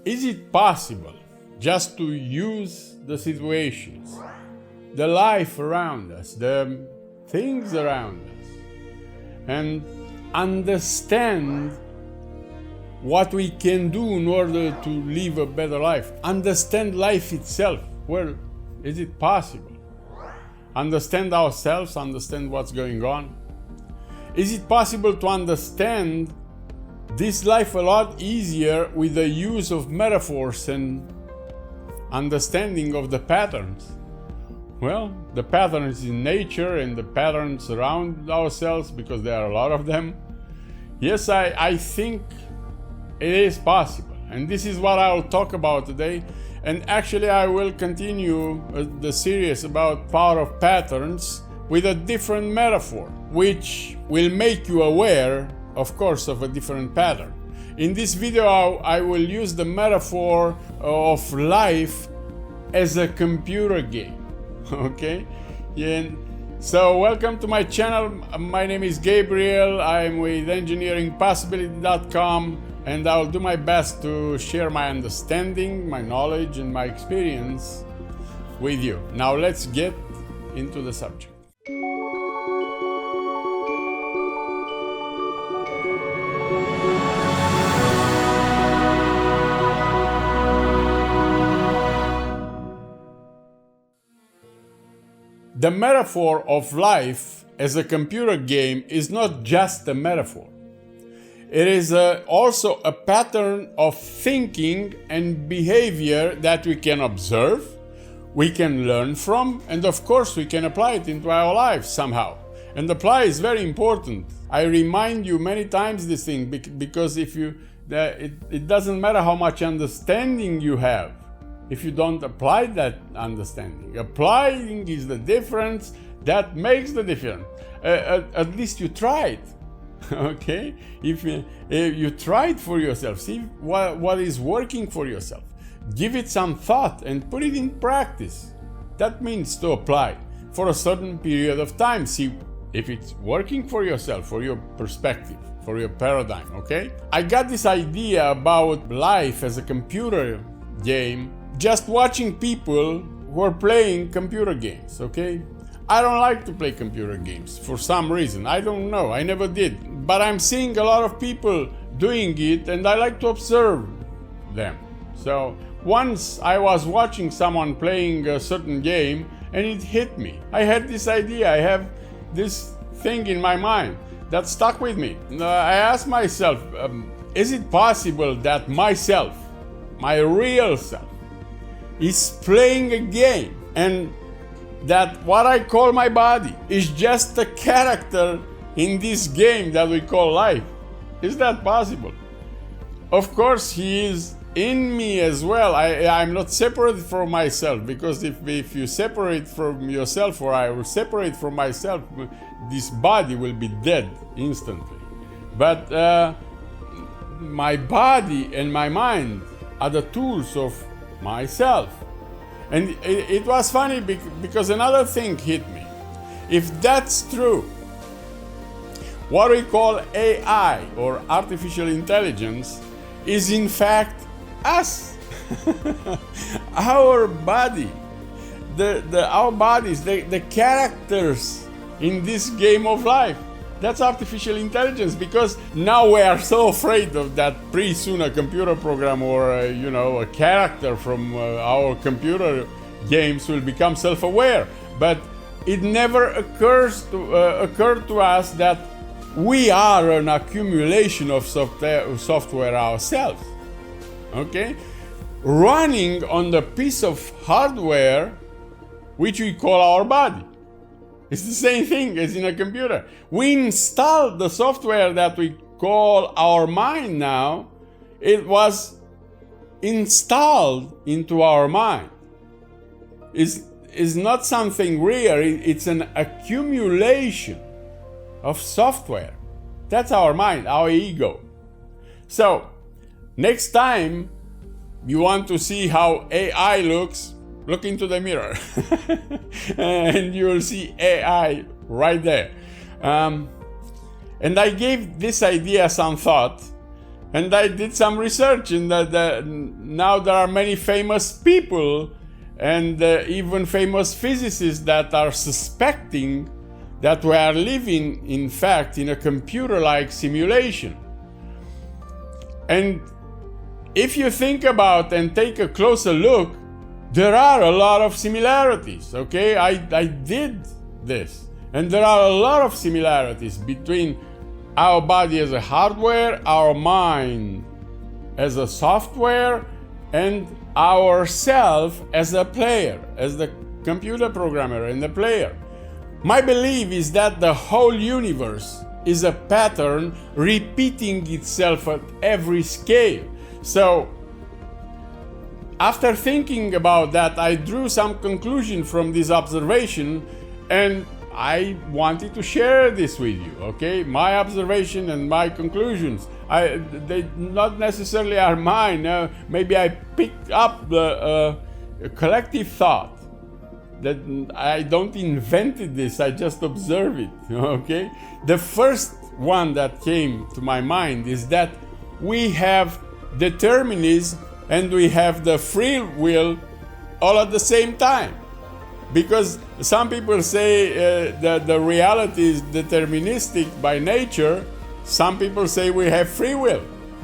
Is it possible just to use the situations, the life around us, the things around us, and understand what we can do in order to live a better life? Understand life itself. Well, is it possible? Understand ourselves, understand what's going on. Is it possible to understand this life a lot easier with the use of metaphors and understanding of the patterns? Well, the patterns in nature and the patterns around ourselves, because there are a lot of them. Yes, I think it is possible. And this is what I'll talk about today. And actually, I will continue the series about power of patterns with a different metaphor, which will make you aware, of course, of a different pattern. In this video, I will use the metaphor of life as a computer game. Okay? And so welcome to my channel. My name is Gabriel. I'm with engineeringpossibility.com, and I'll do my best to share my understanding, my knowledge, and my experience with you. Now let's get into the subject. The metaphor of life as a computer game is not just a metaphor. It is also a pattern of thinking and behavior that we can observe, we can learn from, and of course we can apply it into our lives somehow. And apply is very important. I remind you many times this thing because it doesn't matter how much understanding you have if you don't apply that understanding. Applying is the difference that makes the difference. At least you tried. Okay? If you try it for yourself, see what is working for yourself. Give it some thought and put it in practice. That means to apply for a certain period of time. See if it's working for yourself, for your perspective, for your paradigm, okay? I got this idea about life as a computer game just watching people who are playing computer games, okay? I don't like to play computer games for some reason. I don't know, I never did. But I'm seeing a lot of people doing it and I like to observe them. So once I was watching someone playing a certain game and it hit me. I had this idea, I have this thing in my mind that stuck with me. I asked myself, is it possible that myself, my real self, is playing a game and that what I call my body is just a character in this game that we call life? Is that possible? Of course, he is in me as well. I'm not separate from myself, because if you separate from yourself, or I will separate from myself, this body will be dead instantly. But my body and my mind are the tools of myself. And it was funny because another thing hit me. If that's true, what we call AI or artificial intelligence is in fact us. Our body, our bodies, the characters in this game of life. That's artificial intelligence, because now we are so afraid of that pretty soon a computer program or a character from our computer games will become self-aware. But it never occurred to us that we are an accumulation of software ourselves. Okay? Running on the piece of hardware which we call our body. It's the same thing as in a computer. We installed the software that we call our mind now. It was installed into our mind. It's not something real, it's an accumulation of software. That's our mind, our ego. So, next time you want to see how AI looks, look into the mirror and you will see AI right there. And I gave this idea some thought, And I did some research, and now there are many famous people and even famous physicists that are suspecting that we are living, in fact, in a computer-like simulation. And if you think about and take a closer look, there are a lot of similarities, okay? I did this. And there are a lot of similarities between our body as a hardware, our mind as a software, and ourself as a player, as the computer programmer and the player. My belief is that the whole universe is a pattern repeating itself at every scale. So, after thinking about that, I drew some conclusion from this observation, and I wanted to share this with you, okay? My observation and my conclusions. They not necessarily are mine. Maybe I picked up the collective thought. That I don't invented this, I just observe it, okay? The first one that came to my mind is that we have the terminus and we have the free will all at the same time. Because some people say that the reality is deterministic by nature, some people say we have free will,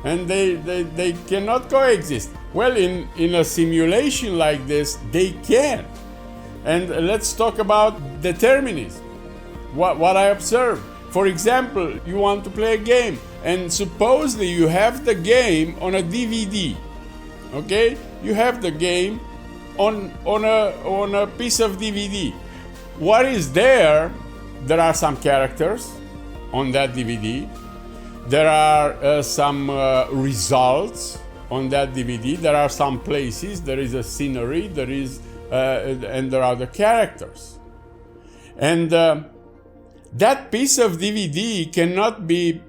and they cannot coexist. Well, in a simulation like this, they can. And let's talk about determinism, what I observed. For example, you want to play a game, and supposedly you have the game on a DVD, okay? You have the game on a piece of DVD. What is there? There are some characters on that DVD. There are some results on that DVD. There are some places. There is a scenery. There is and there are the characters. And that piece of DVD cannot be.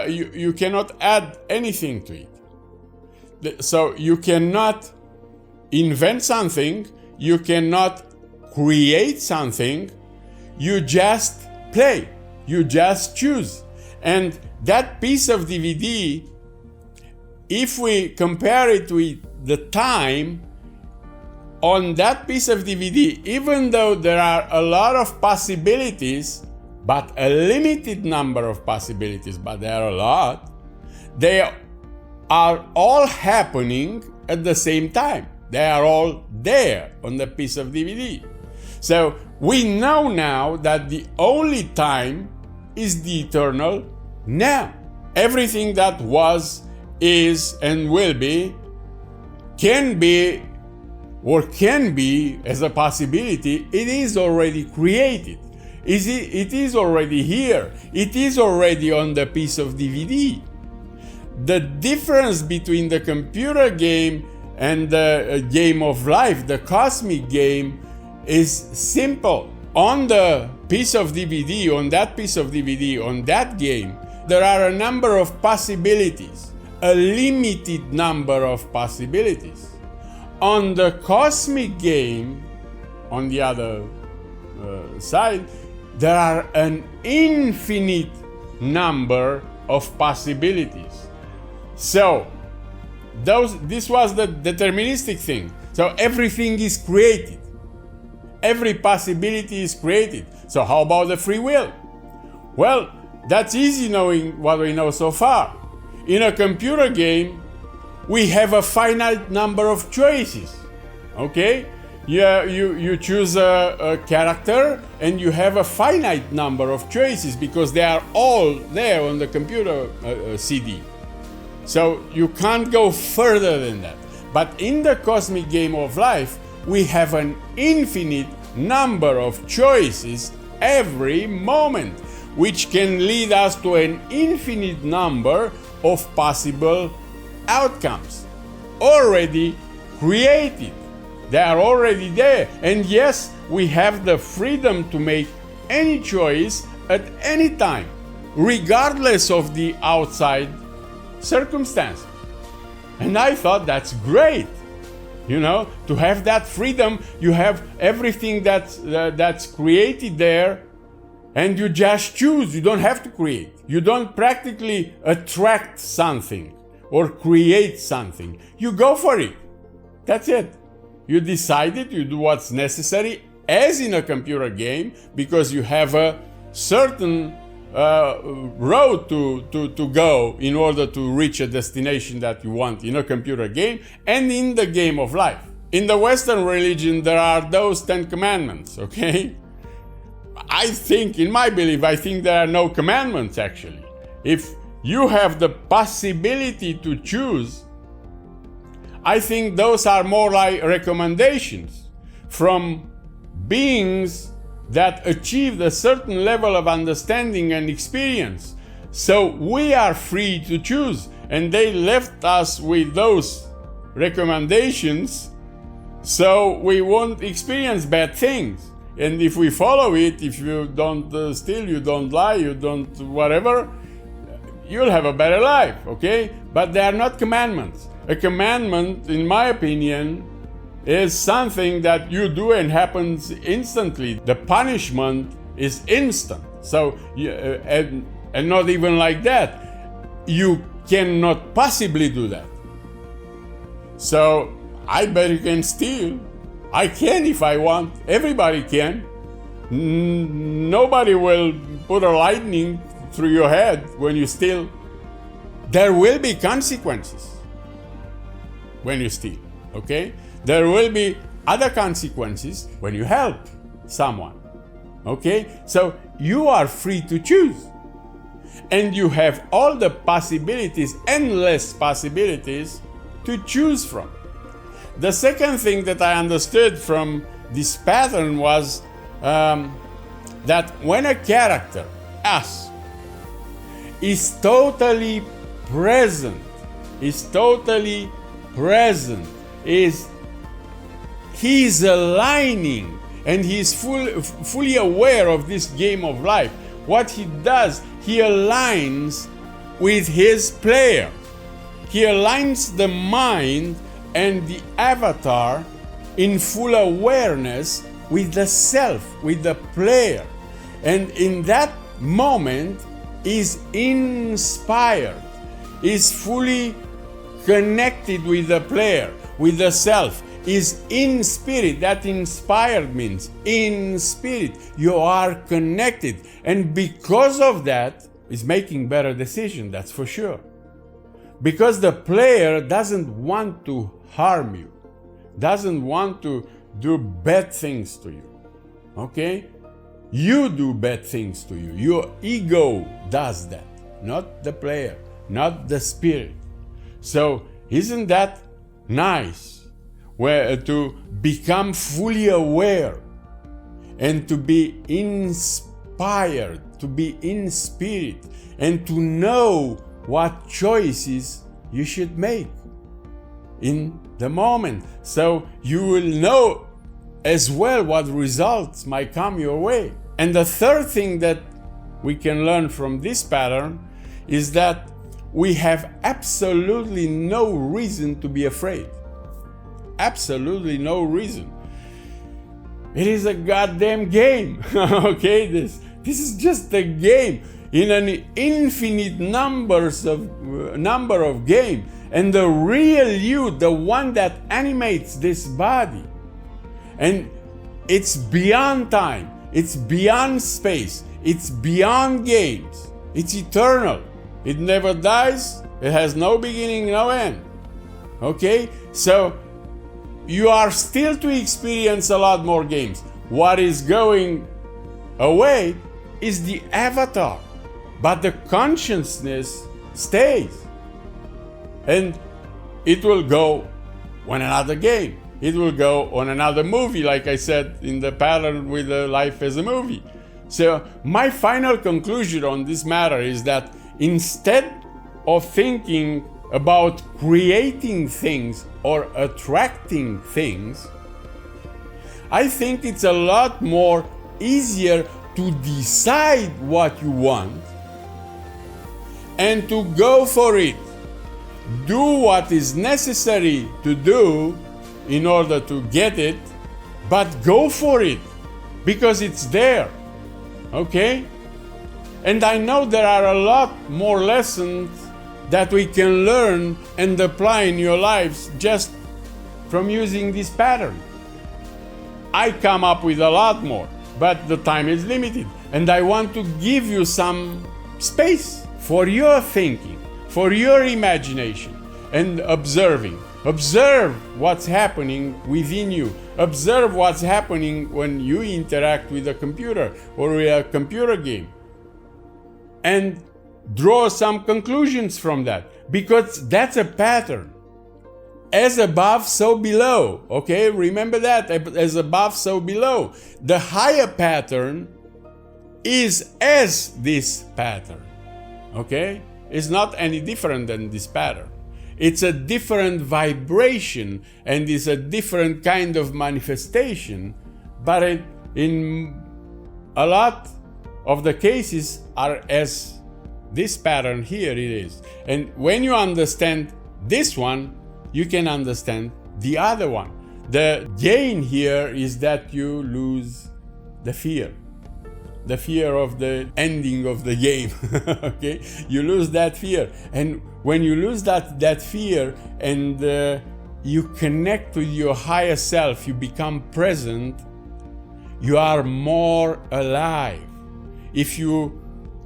You cannot add anything to it. So you cannot invent something, you cannot create something, you just play, you just choose. And that piece of DVD, if we compare it with the time on that piece of DVD, even though there are a lot of possibilities, but a limited number of possibilities, but there are a lot, they are all happening at the same time. They are all there on the piece of DVD. So we know now that the only time is the eternal now. Everything that was, is, and will be can be as a possibility. It is already created. It is already here. It is already on the piece of DVD. The difference between the computer game and the game of life, the cosmic game, is simple. On the piece of DVD, on that piece of DVD, on that game, there are a number of possibilities, a limited number of possibilities. On the cosmic game, on the other side, there are an infinite number of possibilities. So, this was the deterministic thing. So everything is created. Every possibility is created. So how about the free will? Well, that's easy knowing what we know so far. In a computer game, we have a finite number of choices. Okay? You choose a character and you have a finite number of choices because they are all there on the computer CD. So you can't go further than that. But in the cosmic game of life, we have an infinite number of choices every moment, which can lead us to an infinite number of possible outcomes already created. They are already there. And yes, we have the freedom to make any choice at any time, regardless of the outside circumstances. And I thought that's great. You know, to have that freedom, you have everything that's created there, and you just choose. You don't have to create. You don't practically attract something. or create something. You go for it. That's it. You decide it, you do what's necessary, as in a computer game, because you have a certain road to go in order to reach a destination that you want in a computer game and in the game of life. In the Western religion, there are those 10 commandments, okay? I think, in my belief, I think there are no commandments actually. If you have the possibility to choose, I think those are more like recommendations from beings that achieved a certain level of understanding and experience. So we are free to choose, and they left us with those recommendations so we won't experience bad things. And if we follow it, if you don't steal, you don't lie, you don't whatever, you'll have a better life, okay? But they are not commandments. A commandment, in my opinion, is something that you do and happens instantly. The punishment is instant. So, and not even like that. You cannot possibly do that. So, I bet you can steal. I can if I want. Everybody can. Nobody will put a lightning through your head when you steal. There will be consequences when you steal, okay? There will be other consequences when you help someone, okay? So you are free to choose. And you have all the possibilities, endless possibilities, to choose from. The second thing that I understood from this pattern was that when a character, us, is totally present, he's aligning, and he's fully aware of this game of life. What he does, he aligns with his player. He aligns the mind and the avatar in full awareness with the self, with the player. And in that moment is inspired, is fully connected with the player, with the self, is in spirit. That inspired means in spirit. You are connected. And because of that, is making better decisions, that's for sure. Because the player doesn't want to harm you, doesn't want to do bad things to you, okay? You do bad things to you. Your ego does that, not the player, not the spirit. So isn't that nice? Where to become fully aware and to be inspired, to be in spirit, and to know what choices you should make in the moment. So you will know as well what results might come your way. And the third thing that we can learn from this pattern is that we have absolutely no reason to be afraid. Absolutely no reason. It is a goddamn game. Okay, this is just a game in an infinite number of games. And the real you, the one that animates this body, and it's beyond time, it's beyond space, it's beyond games, it's eternal. It never dies, it has no beginning, no end. Okay? So you are still to experience a lot more games. What is going away is the avatar, but the consciousness stays. And it will go on another game. It will go on another movie, like I said in the pattern with life as a movie. So my final conclusion on this matter is that instead of thinking about creating things or attracting things, I think it's a lot more easier to decide what you want and to go for it. Do what is necessary to do in order to get it, but go for it because it's there. Okay? And I know there are a lot more lessons that we can learn and apply in your lives just from using this pattern. I come up with a lot more, but the time is limited, and I want to give you some space for your thinking, for your imagination, and observing. Observe what's happening within you. Observe what's happening when you interact with a computer or with a computer game. And draw some conclusions from that, because that's a pattern. As above, so below. Okay, remember that. As above, so below. The higher pattern is as this pattern. Okay, it's not any different than this pattern. It's a different vibration and it's a different kind of manifestation, but in a lot of the cases are as this pattern here it is. And when you understand this one, you can understand the other one. The gain here is that you lose the fear of the ending of the game. Okay, you lose that fear, and when you lose that fear and you connect with your higher self, you become present, you are more alive. If you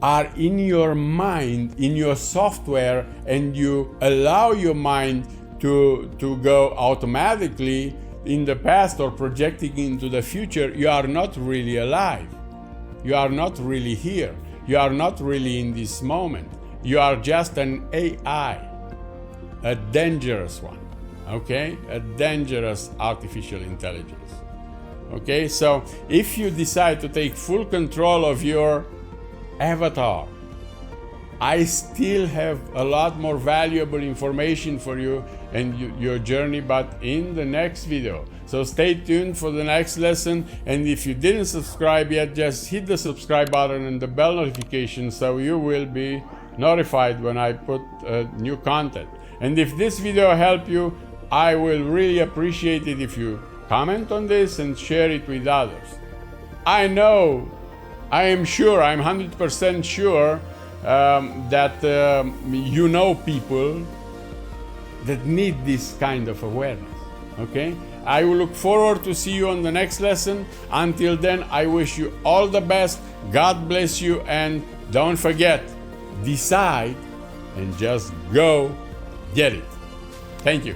are in your mind, in your software, and you allow your mind to go automatically in the past or projecting into the future, you are not really alive. You are not really here. You are not really in this moment. You are just an AI, a dangerous one, okay? A dangerous artificial intelligence, okay? So if you decide to take full control of your avatar, I still have a lot more valuable information for you and your journey, but in the next video. So stay tuned for the next lesson, and if you didn't subscribe yet, just hit the subscribe button and the bell notification so you will be notified when I put new content. And if this video helped you, I will really appreciate it if you comment on this and share it with others. I know, I am sure, I'm 100% sure that you know people that need this kind of awareness, okay? I will look forward to see you on the next lesson. Until then, I wish you all the best. God bless you, and don't forget, decide and just go get it. Thank you.